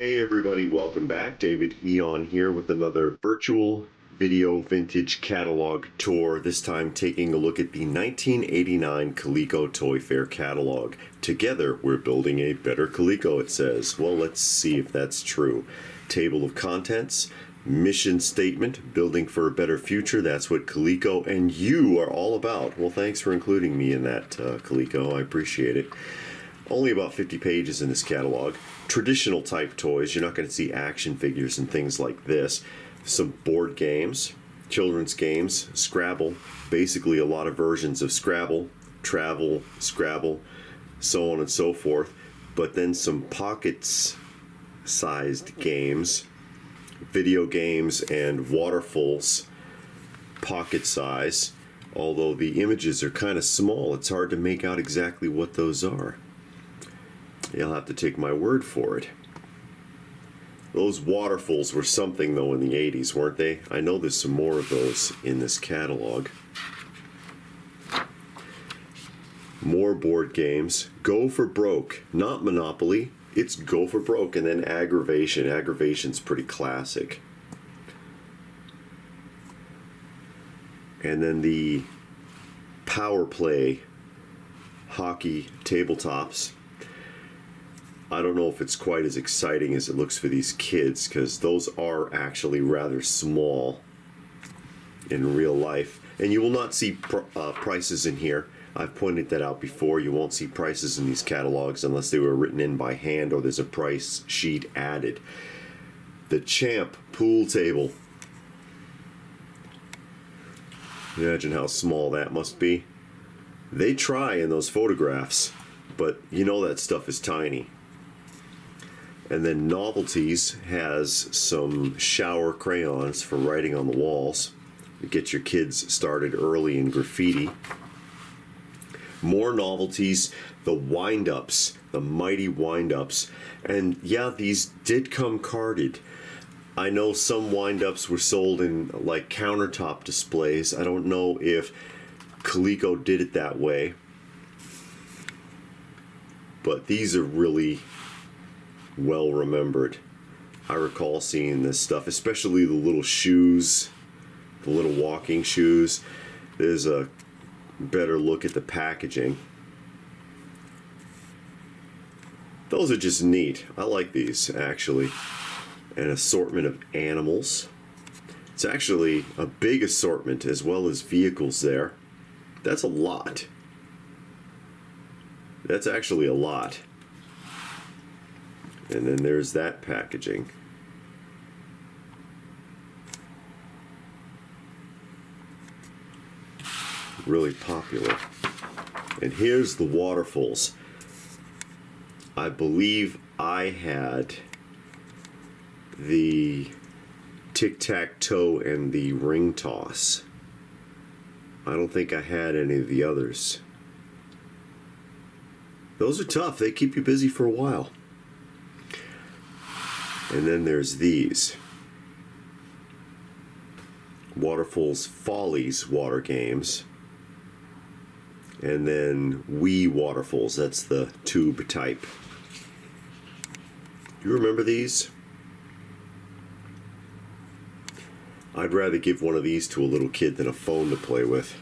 Hey everybody, welcome back. David Eon here with another virtual video vintage catalog tour, this time taking a look at the 1989 Coleco Toy Fair catalog. Together we're building a better Coleco, it says. Well, let's see if that's true. Table of contents, mission statement, building for a better future. That's what Coleco and you are all about. Well, thanks for including me in that, Coleco. I appreciate it. Only about 50 pages in this catalog. Traditional type toys. You're not going to see action figures and things like this. Some board games, children's games, Scrabble, basically a lot of versions of Scrabble, Travel, Scrabble, so on and so forth. But then some pockets-sized games, video games, and waterfalls, pocket size. Although the images are kind of small, it's hard to make out exactly what those are. You'll have to take my word for it. Those waterfalls were something, though, in the 80s, weren't they? I know there's some more of those in this catalog. More board games. Go for Broke. Not Monopoly. It's Go for Broke. And then Aggravation. Aggravation's pretty classic. And then the Power Play hockey tabletops. I don't know if it's quite as exciting as it looks for these kids, because those are actually rather small in real life. And you will not see prices in here. I've pointed that out before. You won't see prices in these catalogs unless they were written in by hand or there's a price sheet added. The Champ pool table. Imagine how small that must be. They try in those photographs, but you know that stuff is tiny. And then Novelties has some shower crayons for writing on the walls. You get your kids started early in graffiti. More Novelties, the wind-ups, the mighty wind-ups. And yeah, these did come carded. I know some wind-ups were sold in like countertop displays. I don't know if Coleco did it that way. But these are really well remembered. I recall seeing this stuff, especially the little shoes, the little walking shoes. There's a better look at the packaging. Those are just neat. I like these, actually. An assortment of animals. It's actually a big assortment as well as vehicles there. That's a lot. That's actually a lot. And then there's that packaging. Really popular. And here's the waterfalls. I believe I had the tic-tac-toe and the ring toss. I don't think I had any of the others. Those are tough. They keep you busy for a while. And then there's these. Waterfalls Follies water games. And then Wii Waterfalls. That's the tube type. You remember these? I'd rather give one of these to a little kid than a phone to play with.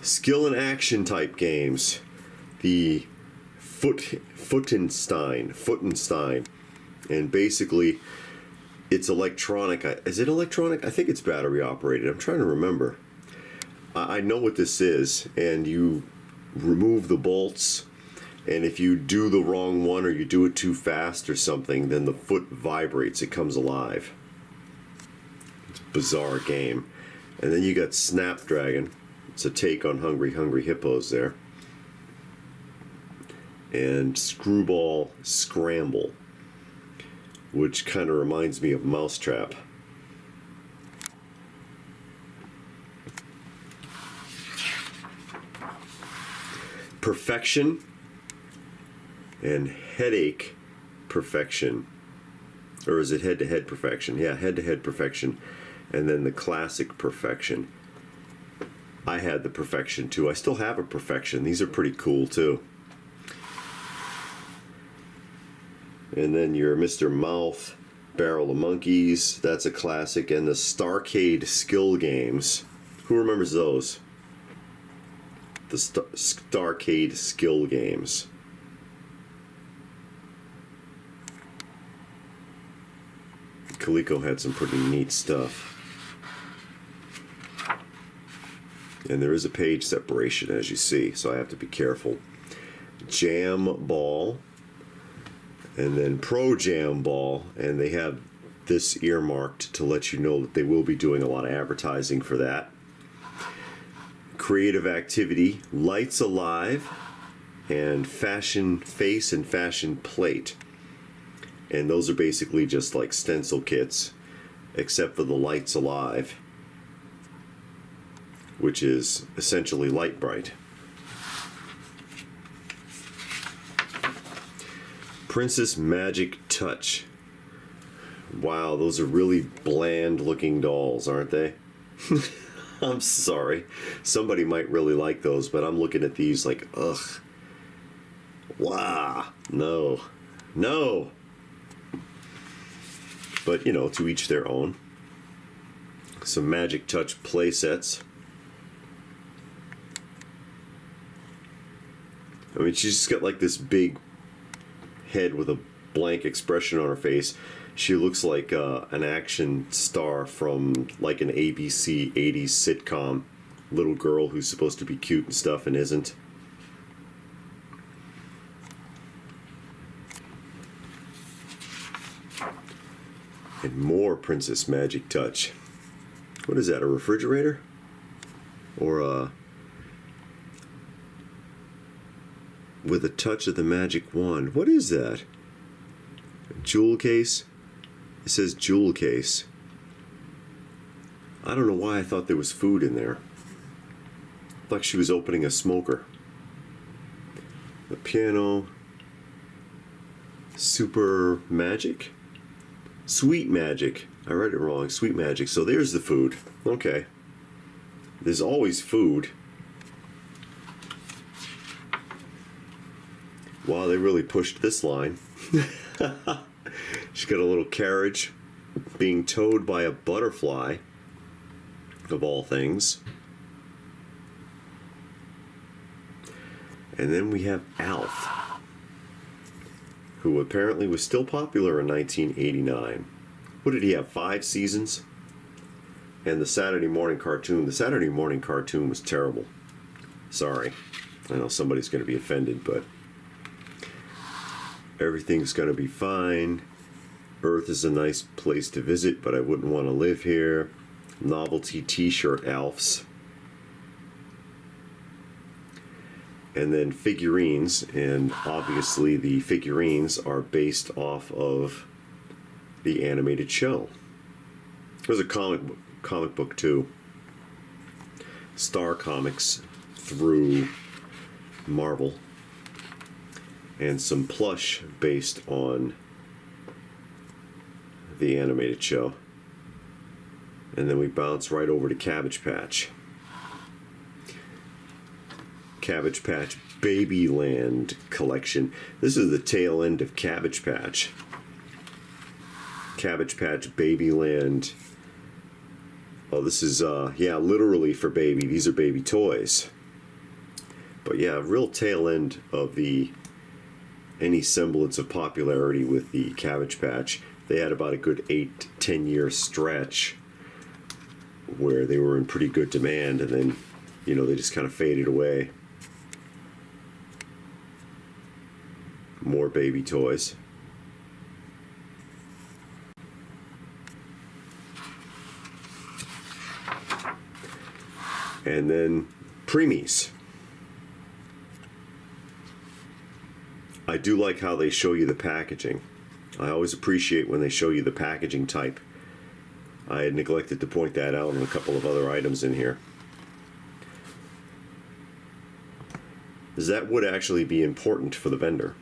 Skill and action type games. The Footenstein. And basically, it's electronic. Is it electronic? I think it's battery operated. I'm trying to remember. I know what this is, and you remove the bolts, and if you do the wrong one or you do it too fast or something, then the foot vibrates. It comes alive. It's a bizarre game. And then you got Snapdragon. It's a take on Hungry Hungry Hippos there. And Screwball Scramble, which kind of reminds me of Mousetrap. Perfection and Headache Perfection. Or is it Head-to-Head Perfection? Yeah, Head-to-Head Perfection. And then the Classic Perfection. I had the Perfection too. I still have a Perfection. These are pretty cool too. And then your Mr. Mouth, Barrel of Monkeys, that's a classic. And the Starcade Skill Games. Who remembers those? The Starcade Skill Games. Coleco had some pretty neat stuff. And there is a page separation, as you see, so I have to be careful. Jam Ball, and then Pro Jam Ball, and they have this earmarked to let you know that they will be doing a lot of advertising for that. Creative Activity, Lights Alive, and Fashion Face and Fashion Plate. And those are basically just like stencil kits, except for the Lights Alive, which is essentially Light Bright. Princess Magic Touch. Wow, those are really bland looking dolls, aren't they? I'm sorry. Somebody might really like those, but I'm looking at these like, ugh. Wow. No. No. But, you know, to each their own. Some Magic Touch play sets. I mean, she's just got like this big head with a blank expression on her face. She looks like an action star from like an ABC 80s sitcom. Little girl who's supposed to be cute and stuff and isn't. And more Princess Magic Touch. What is that, a refrigerator? Or a... with a touch of the magic wand. What is that? A jewel case? It says jewel case. I don't know why I thought there was food in there. Like she was opening a smoker. A piano. Super magic? Sweet magic. I read it wrong. Sweet magic. So there's the food. Okay. There's always food. Wow, they really pushed this line. She's got a little carriage being towed by a butterfly, of all things. And then we have Alf, who apparently was still popular in 1989. What did he have, 5 seasons? And the Saturday morning cartoon. The Saturday morning cartoon was terrible. Sorry. I know somebody's going to be offended, but everything's going to be fine. Earth is a nice place to visit, but I wouldn't want to live here. Novelty t-shirt Alfs. And then figurines, and obviously the figurines are based off of the animated show. There's a comic book too. Star Comics through Marvel. And some plush based on the animated show. And then we bounce right over to Cabbage Patch. Cabbage Patch Babyland collection. This is the tail end of Cabbage Patch. Cabbage Patch Babyland. Oh, this is, yeah, literally for baby. These are baby toys. But yeah, real tail end of the any semblance of popularity with the Cabbage Patch. They had about a good 8-10 year stretch where they were in pretty good demand, and then, you know, they just kind of faded away. More baby toys. And then preemies. I do like how they show you the packaging. I always appreciate when they show you the packaging type. I had neglected to point that out in a couple of other items in here. That would actually be important for the vendor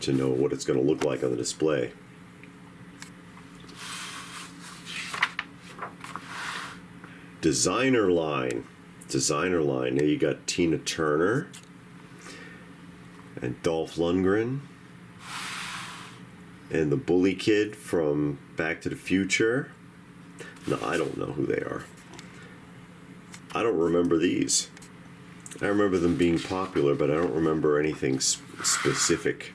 to know what it's going to look like on the display. Designer line. Designer line. Now you got Tina Turner and Dolph Lundgren. And the bully kid from Back to the Future. No, I don't know who they are. I don't remember these. I remember them being popular, but I don't remember anything specific.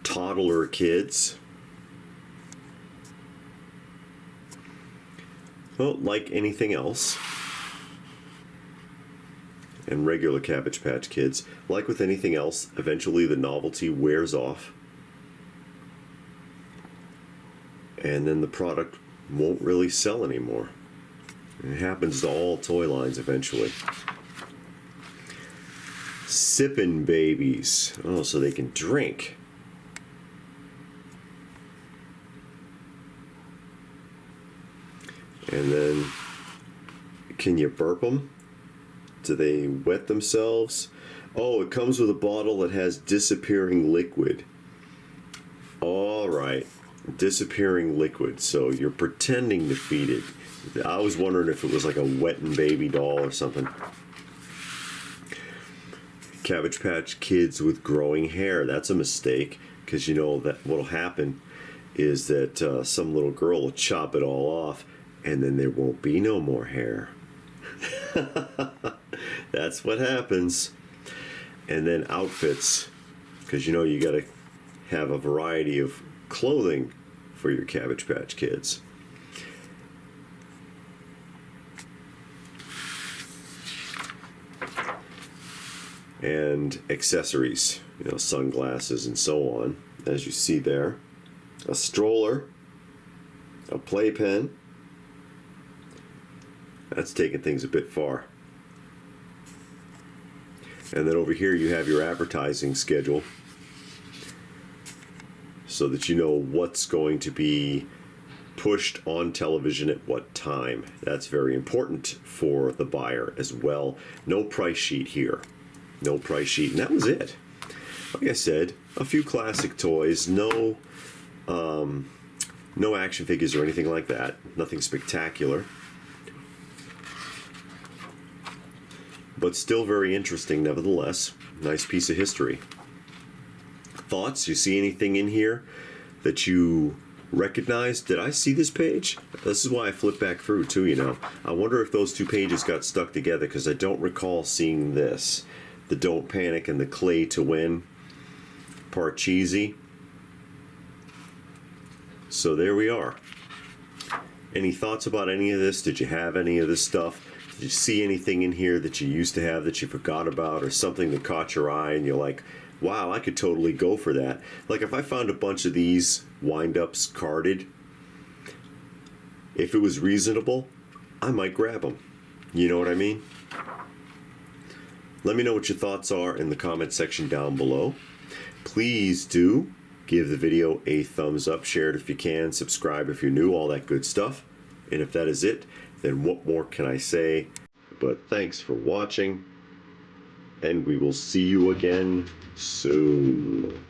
Toddler kids. Well, like anything else, and regular Cabbage Patch Kids, like with anything else, eventually the novelty wears off. And then the product won't really sell anymore. It happens to all toy lines eventually. Sippin' babies. Oh, so they can drink. And then, can you burp them? Do they wet themselves? Oh, it comes with a bottle that has disappearing liquid. All right. Disappearing liquid, so you're pretending to feed it. I was wondering if it was like a wetting baby doll or something. Cabbage Patch Kids with growing hair. That's a mistake, because you know that what'll happen is that some little girl will chop it all off, and then there won't be no more hair. That's what happens. And then outfits, because you know you got to have a variety of clothing for your Cabbage Patch Kids. And accessories, you know, sunglasses and so on, as you see there. A stroller, a playpen. That's taking things a bit far. And then over here you have your advertising schedule, so that you know what's going to be pushed on television at what time. That's very important for the buyer as well. No price sheet here. No price sheet. And that was it. Like I said, a few classic toys. No action figures or anything like that. Nothing spectacular. But still very interesting nevertheless. Nice piece of history. Thoughts? You see anything in here that you recognize? Did I see this page? This is why I flip back through too, you know. I wonder if those two pages got stuck together, because I don't recall seeing this. The Don't Panic and the Clay to Win. Parcheesi. So there we are. Any thoughts about any of this? Did you have any of this stuff? Did you see anything in here that you used to have that you forgot about, or something that caught your eye and you're like, wow, I could totally go for that? Like if I found a bunch of these wind-ups carded, if it was reasonable, I might grab them. You know what I mean? Let me know what your thoughts are in the comment section down below. Please do give the video a thumbs up, share it if you can, subscribe if you're new, all that good stuff. And if that is it, then what more can I say? But thanks for watching, and we will see you again soon.